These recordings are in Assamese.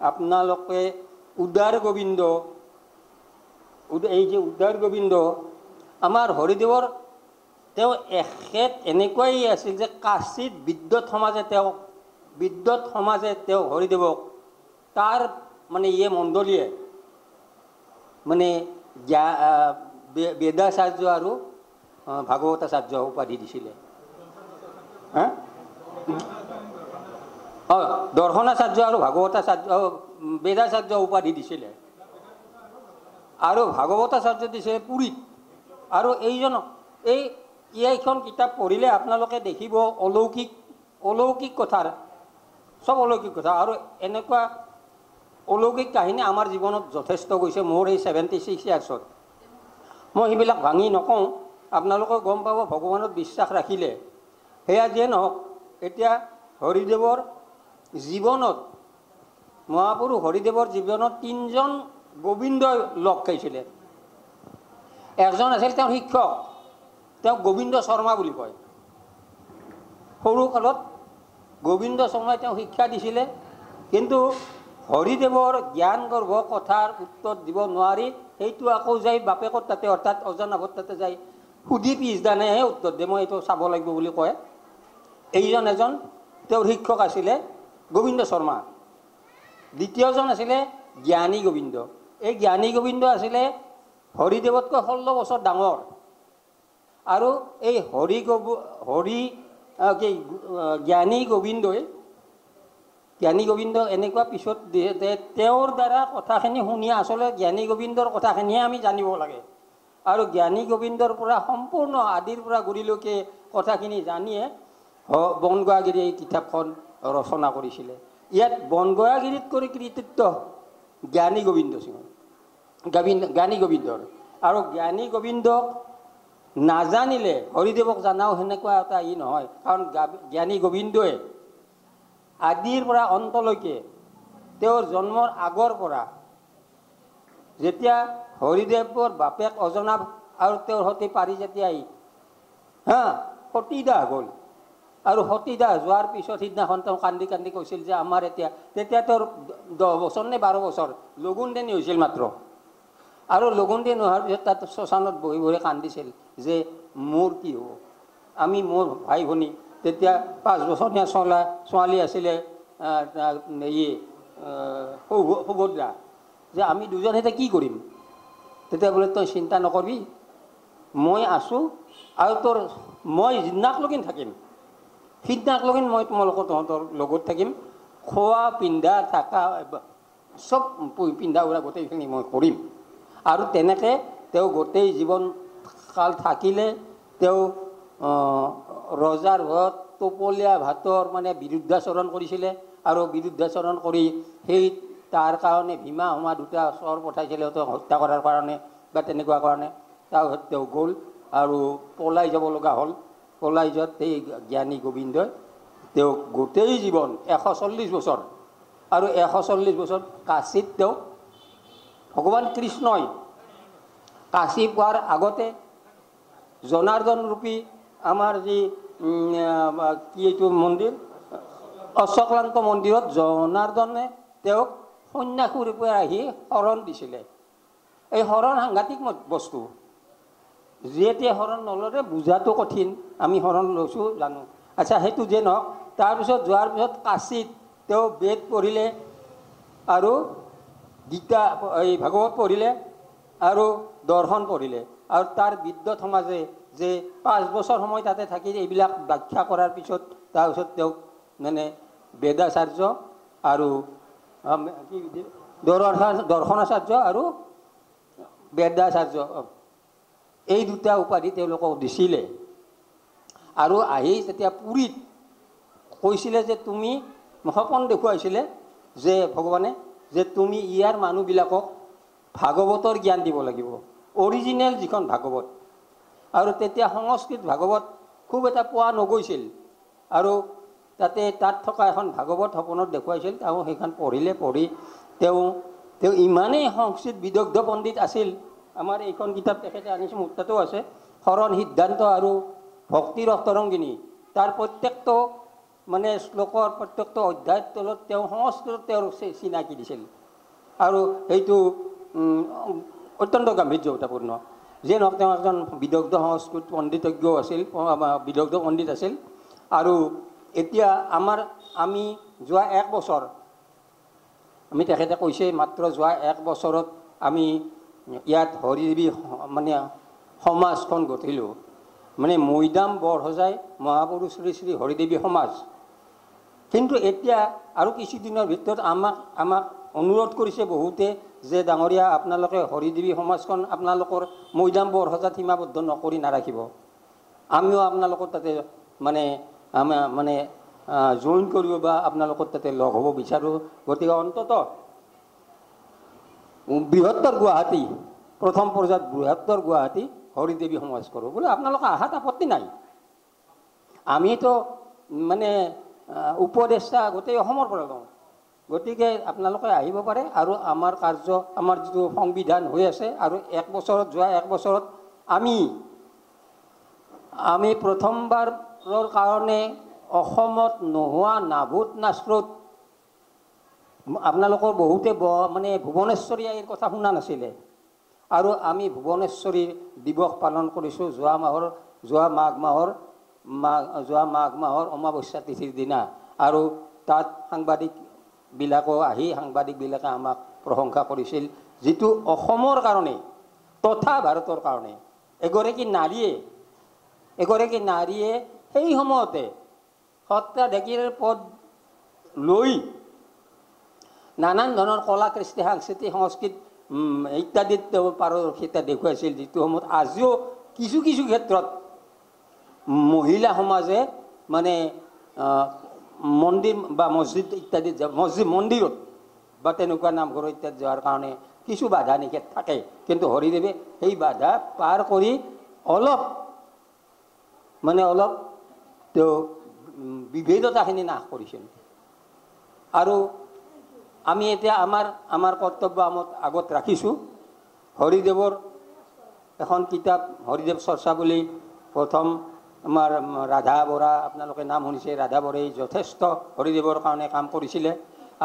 আপোনালোকে উদাৰ গোবিন্দ এই যে উদাৰ গোবিন্দ আমাৰ হৰিদেৱৰ তেওঁ এখেত এনেকুৱাই আছিল যে কাশীত বিদ্যুৎ সমাজে তেওঁ হৰিদেৱক তাৰ মানে মণ্ডলীয়ে মানে বেদাচাৰ্য আৰু ভাগৱতাচাৰ্য উপাধি দিছিলে। হা দৰ্শনাচাৰ্য আৰু ভাগৱতাচাৰ্য বেদাচাৰ্য উপাধি দিছিলে আৰু ভাগৱতাচাৰ্য দিছিলে পুৰীত। আৰু এইখন কিতাপ পঢ়িলে আপোনালোকে দেখিব অলৌকিক কথাৰ চব অলৌকিক কথা আৰু এনেকুৱা অলৌকিক কাহিনী আমাৰ জীৱনত যথেষ্ট গৈছে। মোৰ এই 76 ইয়াৰ্ছত মই সেইবিলাক ভাঙি নকওঁ, আপোনালোকে গম পাব ভগৱানত বিশ্বাস ৰাখিলে। সেয়া যিয়ে নহওক, এতিয়া হৰিদেৱৰ জীৱনত মহাপুৰুষ হৰিদেৱৰ জীৱনত 3জন গোবিন্দই লগ খাইছিলে। একজন আছিল তেওঁৰ শিক্ষক, তেওঁক গোবিন্দ শৰ্মা বুলি কয়। সৰু কালত গোবিন্দ শৰ্মাই তেওঁক শিক্ষা দিছিলে, কিন্তু হৰিদেৱৰ জ্ঞান গৰ্ভ কথাৰ উত্তৰ দিব নোৱাৰি সেইটো আকৌ যাই বাপেকৰ তাতে অৰ্থাৎ অজানাভৰ তাতে যাই সুধি পিছদিনাহে উত্তৰ দিয়ে। মই এইটো চাব লাগিব বুলি কয়। এজন তেওঁৰ শিক্ষক আছিলে গোবিন্দ শৰ্মা। দ্বিতীয়জন আছিলে জ্ঞানী গোবিন্দ। এই জ্ঞানী গোবিন্দ আছিলে হৰিদেৱতকৈ 16 বছৰ ডাঙৰ। আৰু এই জ্ঞানী গোবিন্দ এনেকুৱা পিছত তেওঁৰ দ্বাৰা কথাখিনি শুনি আচলতে জ্ঞানী গোবিন্দৰ কথাখিনিহে আমি জানিব লাগে। আৰু জ্ঞানী গোবিন্দৰ পৰা সম্পূৰ্ণ আদিৰ পৰা গুৰিলৈকে কথাখিনি জানিয়ে বনগোৱাগিৰি এই কিতাপখন ৰচনা কৰিছিলে। ইয়াত বনগোৱাগিৰিত কৰি কৃতিত্ব জ্ঞানী গোবিন্দৰ। আৰু জ্ঞানী গোবিন্দক নাজানিলে হৰিদেৱক জানাও সেনেকুৱা এটা নহয়। কাৰণ জ্ঞানী গোবিন্দই আদিৰ পৰা অন্তলৈকে তেওঁৰ জন্মৰ আগৰ পৰা যেতিয়া হৰিদেৱৰ বাপেক অজনাভ আৰু তেওঁৰ সতি পাৰি যেতিয়া সতীদাহ গ'ল, আৰু সতীদাহ যোৱাৰ পিছত সিদিনাখন তেওঁ কান্দি কান্দি কৈছিল যে আমাৰ তেতিয়া তেওঁৰ 10 বছৰ নে 12 বছৰ লগুণদেনী হৈছিল মাত্ৰ। আৰু লগুণদেনী হোৱাৰ পিছত তাত শ্মশানত বহি বহি কান্দিছিল যে মোৰ কি হ'ব, মোৰ ভাই ভনী তেতিয়া 5 বছৰীয়া ছোৱালী আছিলে সুভদ্ৰা, যে আমি দুজন এতিয়া কি কৰিম। তেতিয়া বোলে তই চিন্তা নকৰিবি, মই আছোঁ আৰু মই যিদিনাকলৈকে থাকিম সিদিনাকলৈকে মই তোমালোকৰ তহঁতৰ লগত থাকিম। খোৱা পিন্ধা থকা চব পিন্ধা উৰা গোটেইখিনি মই কৰিম। আৰু তেনেকৈ তেওঁ গোটেই জীৱন কাল থাকিলে। তেওঁ ৰজাৰ ঘৰত টোপলীয়া ভাতৰ মানে বিৰুদ্ধাচৰণ কৰিছিলে। আৰু বিৰুদ্ধাচৰণ কৰি তাৰ কাৰণে ভীমা হোমা 2টা চৰ পঠাইছিলে তেওঁক হত্যা কৰাৰ কাৰণে বা তেনেকুৱা কাৰণে। তাৰপিছত তেওঁ গ'ল আৰু পলাই যাব লগা হ'ল। পলাই যোৱাত এই জ্ঞানী গোবিন্দই তেওঁক গোটেই জীৱন 140 বছৰ আৰু 140 বছৰ কাশীত তেওঁ ভগৱান কৃষ্ণই কাশী পোৱাৰ আগতে জনাৰ্দন ৰূপী আমাৰ যি কি এইটো মন্দিৰ অশ্বক্লান্ত মন্দিৰত জনাৰ্দনে তেওঁক সন্যাসী ৰূপে আহি শৰণ দিছিলে। এই শৰণ সাংঘাতিক বস্তু, যিহেতু শৰণ নল'লে বুজাটো কঠিন। আমি শৰণ লৈছোঁ জানো। আচ্ছা, সেইটো যে নহওক। তাৰপিছত যোৱাৰ পিছত কাশীত তেওঁ বেদ পঢ়িলে আৰু গীতা ভাগৱত পঢ়িলে আৰু দৰ্শন পঢ়িলে। আৰু তাৰ বিদ্যুৎ সমাজে যে 5 বছৰ সময় তাতে থাকি এইবিলাক ব্যাখ্যা কৰাৰ পিছত তাৰপিছত তেওঁক মানে বেদাচাৰ্য আৰু দৰ্শনাচাৰ্য আৰু বেদাচাৰ্য এই 2টা উপাধি তেওঁলোকক দিছিলে। আৰু আহি যেতিয়া পুৰীত কৈছিলে যে তুমি সপোন দেখুৱাইছিলে যে ভগৱানে যে তুমি ইয়াৰ মানুহবিলাকক ভাগৱতৰ জ্ঞান দিব লাগিব, অৰিজিনেল যিখন ভাগৱত। আৰু তেতিয়া সংস্কৃত ভাগৱত খুব এটা পোৱা নগৈছিল। আৰু তাত থকা এখন ভাগৱত সপোনত দেখুৱাইছিল। তেওঁ সেইখন পঢ়ি তেওঁ ইমানেই সংস্কৃত বিদগ্ধ পণ্ডিত আছিল। আমাৰ এইখন কিতাপ তেখেতে আনিছে, মোৰ তাতো আছে, শৰণ সিদ্ধান্ত আৰু ভক্তিৰ অন্তৰংগিনী। তাৰ প্ৰত্যেকটো মানে শ্লোকৰ প্ৰত্যেকটো অধ্যায়ৰ তলত তেওঁ সংস্কৃতত তেওঁৰ চিনাকি দিছিল আৰু সেইটো অত্যন্ত গাম্ভীৰ্যতাপূৰ্ণ। যিয়ে নহওক তেওঁ এজন বিদগ্ধ সংস্কৃত পণ্ডিতজ্ঞ আছিল, বিদগ্ধ পণ্ডিত আছিল। আৰু এতিয়া আমি যোৱা 1 বছৰ, আমি তেখেতে কৈছে মাত্ৰ যোৱা 1 বছৰত আমি ইয়াত হৰিদেৱী মানে সমাজখন গঢ়িলোঁ, মানে মৈদাম বৰসজাই মহাপুৰুষ শ্ৰী শ্ৰী হৰিদেৱী সমাজ। কিন্তু এতিয়া আৰু কিছুদিনৰ ভিতৰত আমাক অনুৰোধ কৰিছে বহুতে যে ডাঙৰীয়া আপোনালোকে হৰিদেৱী সমাজখন আপোনালোকৰ মৈদাম বৰসজাত সীমাবদ্ধ নকৰি নাৰাখিব, আমিও আপোনালোকৰ তাতে মানে জইন কৰিব বা আপোনালোকৰ তাতে লগ হ'ব বিচাৰোঁ। গতিকে অন্ততঃ বৃহত্তৰ গুৱাহাটী, প্ৰথম পৰ্যায়ত বৃহত্তৰ গুৱাহাটী হৰিদেৱী সমাজ কৰোঁ বোলে আপোনালোকে আহাত আপত্তি নাই। আমিতো মানে উপদেষ্টা গোটেই অসমৰ পৰা লওঁ, গতিকে আপোনালোকে আহিব পাৰে। আৰু আমাৰ কাৰ্য, আমাৰ যিটো সংবিধান হৈ আছে, আৰু 1 বছৰত যোৱা 1 বছৰত আমি প্ৰথমবাৰৰ কাৰণে অসমত নোহোৱা নাভূত নাচৰূত, আপোনালোকৰ বহুতে মানে ভুৱনেশ্বৰী আইৰ কথা শুনা নাছিলে, আৰু আমি ভুৱনেশ্বৰী দিৱস পালন কৰিছোঁ যোৱা মাঘ মাহৰ অমাৱস্যা তিথিৰ দিনা। আৰু তাত সাংবাদিকবিলাকে আমাক প্ৰশংসা কৰিছিল, যিটো অসমৰ কাৰণে তথা ভাৰতৰ কাৰণে এগৰাকী নাৰীয়ে সেই সময়তে সত্ৰাধিকাৰীৰ পদ লৈ নানান ধৰণৰ কলা, কৃষ্টি, সাংস্কৃতিক, সংস্কৃত ইত্যাদিত তেওঁ পাৰদৰ্শিতা দেখুৱাইছিল, যিটো সময়ত আজিও কিছু কিছু ক্ষেত্ৰত মহিলা সমাজে মানে মন্দিৰ বা মছজিদ ইত্যাদিত মন্দিৰত বা তেনেকুৱা নামঘৰ ইত্যাদি যোৱাৰ কাৰণে কিছু বাধা নিষেধ থাকে, কিন্তু হৰিদেৱে সেই বাধা পাৰ কৰি অলপ তেওঁ বিভেদতাখিনি নাশ কৰিছিল। আৰু আমি এতিয়া আমাৰ কৰ্তব্য আগত ৰাখিছোঁ। হৰিদেৱৰ এখন কিতাপ হৰিদেৱ চৰ্চা বুলি, প্ৰথম আমাৰ ৰাধা বৰা, আপোনালোকে নাম শুনিছে, ৰাধা বৰাই যথেষ্ট হৰিদেৱৰ কাৰণে কাম কৰিছিলে।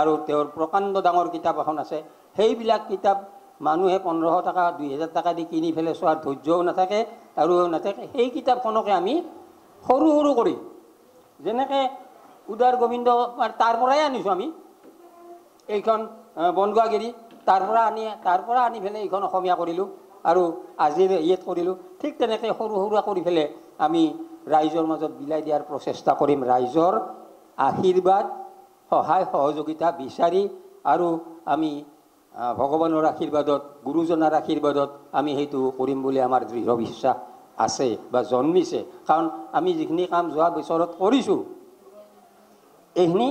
আৰু তেওঁৰ প্ৰকাণ্ড ডাঙৰ কিতাপ এখন আছে। সেইবিলাক কিতাপ মানুহে 1500 টকা 2000 টকা দি কিনি পেলাই চোৱাৰ ধৈৰ্যও নাথাকে আৰু নাথাকে। সেই কিতাপখনকে আমি সৰু সৰু কৰি, যেনেকৈ উদাৰ গোবিন্দ তাৰ পৰাই আনিছোঁ আমি এইখন বনগাঁওগিৰি, তাৰ পৰা আনি পেলাই এইখন অসমীয়া কৰিলোঁ আৰু আজিৰ ইয়াত কৰিলোঁ। ঠিক তেনেকৈ সৰু সৰুৱা কৰি পেলাই আমি ৰাইজৰ মাজত বিলাই দিয়াৰ প্ৰচেষ্টা কৰিম। ৰাইজৰ আশীৰ্বাদ, সহায় সহযোগিতা বিচাৰি, আৰু আমি ভগৱানৰ আশীৰ্বাদত, গুৰুজনাৰ আশীৰ্বাদত আমি সেইটো কৰিম বুলি আমাৰ দৃঢ় বিশ্বাস আছে বা জন্মিছে। কাৰণ আমি যিখিনি কাম যোৱা বছৰত কৰিছোঁ, এইখিনি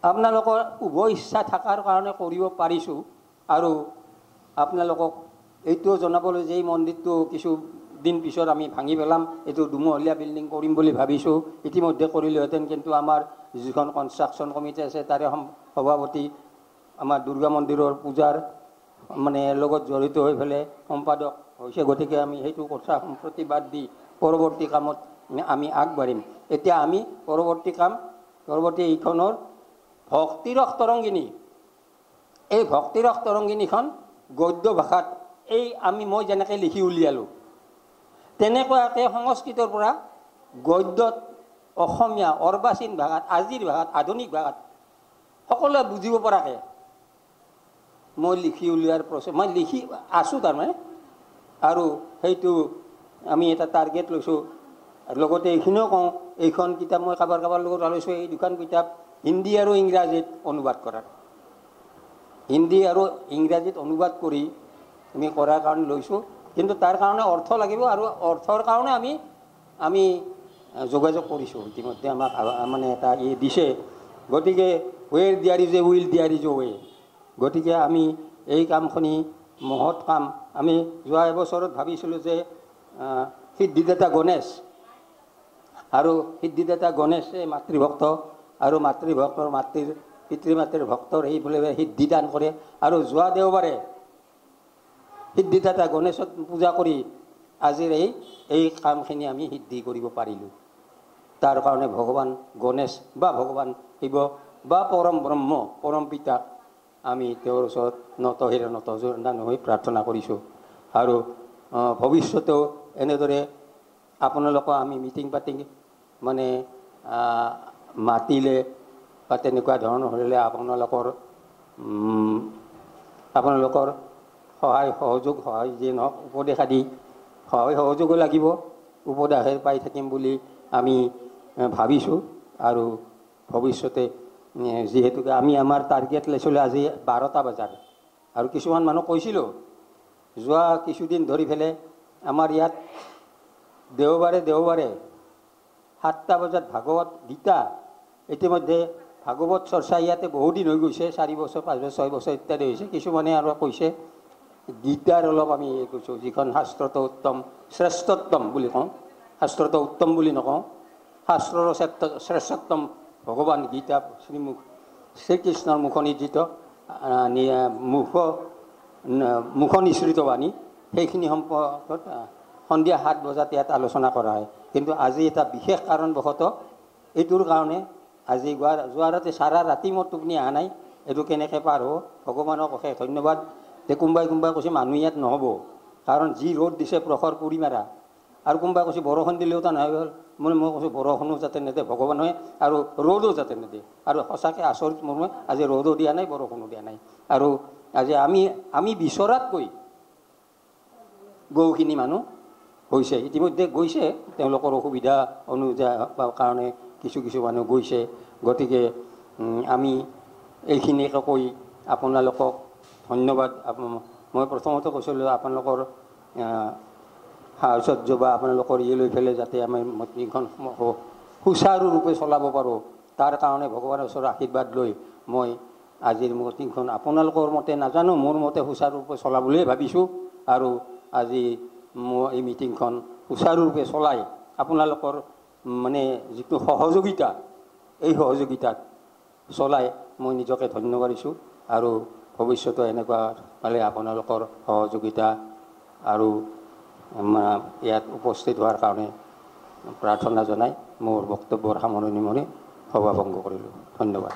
আপোনালোকৰ শুভ ইচ্ছা থকাৰ কাৰণে কৰিব পাৰিছোঁ। আৰু আপোনালোকক এইটোও জনাবলৈ যে এই মন্দিৰটো কিছুদিন পিছত আমি ভাঙি পেলাম, এইটো দুমহলীয়া বিল্ডিং কৰিম বুলি ভাবিছোঁ। ইতিমধ্যে কৰিলোহেঁতেন, কিন্তু আমাৰ যিখন কনষ্ট্ৰাকশ্যন কমিটি আছে তাৰে সভাপতি আমাৰ দুৰ্গা মন্দিৰৰ পূজাৰ মানে লগত জড়িত হৈ পেলাই সম্পাদক হৈছে, গতিকে আমি সেইটো কথা প্ৰতিবাদ দি পৰৱৰ্তী কামত আমি আগবাঢ়িম। এতিয়া আমি পৰৱৰ্তী এইখনৰ ভক্তিৰস তৰংগিনী, এই ভক্তিৰস তৰংগিনীখন গদ্য ভাষাত মই যেনেকৈ লিখি উলিয়ালোঁ, তেনেকুৱাকৈ সংস্কৃতৰ পৰা গদ্যত অসমীয়া অৰ্বাচীন ভাষাত, আজিৰ ভাষাত, আধুনিক ভাষাত সকলোৱে বুজিব পৰাকৈ মই লিখি উলিওৱাৰ মই লিখি আছোঁ তাৰমানে। আৰু সেইটো আমি এটা টাৰ্গেট লৈছোঁ। লগতে এইখিনিও কওঁ, এইখন কিতাপ মই কাৰোবাৰ লগত আলোচনা, এই দুখন কিতাপ হিন্দী আৰু ইংৰাজীত অনুবাদ কৰাৰ, হিন্দী আৰু ইংৰাজীত অনুবাদ কৰি আমি কৰাৰ কাৰণে লৈছোঁ। কিন্তু তাৰ কাৰণে অৰ্থ লাগিব, আৰু অৰ্থৰ কাৰণে আমি যোগাযোগ কৰিছোঁ। ইতিমধ্যে আমাক মানে এটা দিছে। গতিকে where there is a will there is a way. গতিকে আমি এই কামখিনি মহৎ কাম, আমি যোৱা এবছৰত ভাবিছিলোঁ যে সিদ্ধিদাতা গণেশ, আৰু সিদ্ধিদাতা গণেশে মাতৃভক্ত, আৰু মাতৃভক্তৰ পিতৃ মাতৃৰ ভক্তৰ এইফালে সিদ্ধিদান কৰে। আৰু যোৱা দেওবাৰে সিদ্ধিদাতা গণেশত পূজা কৰি আজিৰ এই কামখিনি আমি সিদ্ধি কৰিব পাৰিলোঁ। তাৰ কাৰণে ভগৱান গণেশ বা ভগৱান শিৱ বা পৰম ব্ৰহ্ম পৰম পিতাক আমি তেওঁৰ ওচৰত নতশিৰে নতজনা হৈ প্ৰাৰ্থনা কৰিছোঁ। আৰু ভৱিষ্যতেও এনেদৰে আপোনালোকক আমি মিটিং পাতিং মানে মাতিলে বা তেনেকুৱা ধৰণৰ হ'লে আপোনালোকৰ সহায় সহযোগ সহায় যিয়ে নহওক উপদেশ আদি সহায় সহযোগো লাগিব, উপদেশে পাই থাকিম বুলি আমি ভাবিছোঁ। আৰু ভৱিষ্যতে যিহেতুকে আমি আমাৰ টাৰ্গেট লৈছিলোঁ আজি 12টা বজাৰ, আৰু কিছুমান মানুহ কৈছিলোঁ যোৱা কিছুদিন ধৰি পেলাই আমাৰ ইয়াত দেওবাৰে 7টা বজাত ভাগৱত গীতা, ইতিমধ্যে ভাগৱত চৰ্চা ইয়াতে বহুদিন হৈ গৈছে, 4 বছৰ 5 বছৰ 6 বছৰ ইত্যাদি হৈছে। কিছুমানে আৰু কৈছে গীতাৰ অলপ আমি কৈছোঁ, যিখন শাস্ত্ৰটো উত্তম শ্ৰেষ্ঠত্তম বুলি কওঁ, শাস্ত্ৰটো উত্তম বুলি নকওঁ, শাস্ত্ৰৰ শ্ৰেষ্ঠত্তম ভগৱান গীতা শ্ৰীকৃষ্ণৰ মুখনিৰ্জিত মুখনিসৃত বাণী, সেইখিনি সম্পৰ্কত সন্ধিয়া 7 বজাত ইয়াত আলোচনা কৰা হয়। কিন্তু আজি এটা বিশেষ কাৰণবশতঃ এইটোৰ কাৰণে আজি যোৱা ৰাতি সাৰা ৰাতি মোৰ টোপনি অহা নাই, এইটো কেনেকৈ পাৰ হ'ব। ভগৱানক অশেষ ধন্যবাদ। কোনোবাই কৈছে মানুহ ইয়াত নহ'ব, কাৰণ যি ৰ'দ দিছে প্ৰখৰ পুৰি মাৰা, আৰু কোনোবাই কৈছে বৰষুণ দিলেও তা নহয় হ'ল। মই কৈছোঁ বৰষুণো যাতে নেদে ভগৱানে, আৰু ৰ'দো যাতে নেদে। আৰু সঁচাকৈ আচৰিত মই আজি ৰ'দো দিয়া নাই, বৰষুণো দিয়া নাই। আৰু আজি আমি বিচৰাতকৈ বহুখিনি মানুহ হৈছে, ইতিমধ্যে গৈছে, তেওঁলোকৰ অসুবিধা কাৰণে কিছু মানুহ গৈছে। গতিকে আমি এইখিনিকে কৈ আপোনালোকক ধন্যবাদ। মই প্ৰথমতে কৈছিলোঁ আপোনালোকৰ সাহচৰ্য বা আপোনালোকৰ লৈ পেলাই যাতে আমি মিটিংখন সুচাৰুৰূপে চলাব পাৰোঁ, তাৰ কাৰণে ভগৱানৰ ওচৰত আশীৰ্বাদ লৈ মই আজিৰ মিটিংখন আপোনালোকৰ মতে নাজানো, মোৰ মতে সুচাৰুৰূপে চলাবলৈ ভাবিছোঁ। আৰু আজি মই এই মিটিংখন সুচাৰুৰূপে চলাই আপোনালোকৰ মানে যিটো সহযোগিতা, এই সহযোগিতাত চলাই মই নিজকে ধন্য কৰিছোঁ। আৰু ভৱিষ্যতে এনেকুৱা পালে আপোনালোকৰ সহযোগিতা আৰু ইয়াত উপস্থিত হোৱাৰ কাৰণে প্ৰাৰ্থনা জনাই মোৰ বক্তব্যৰ সামৰণি মাৰি সভা ভংগ কৰিলোঁ। ধন্যবাদ।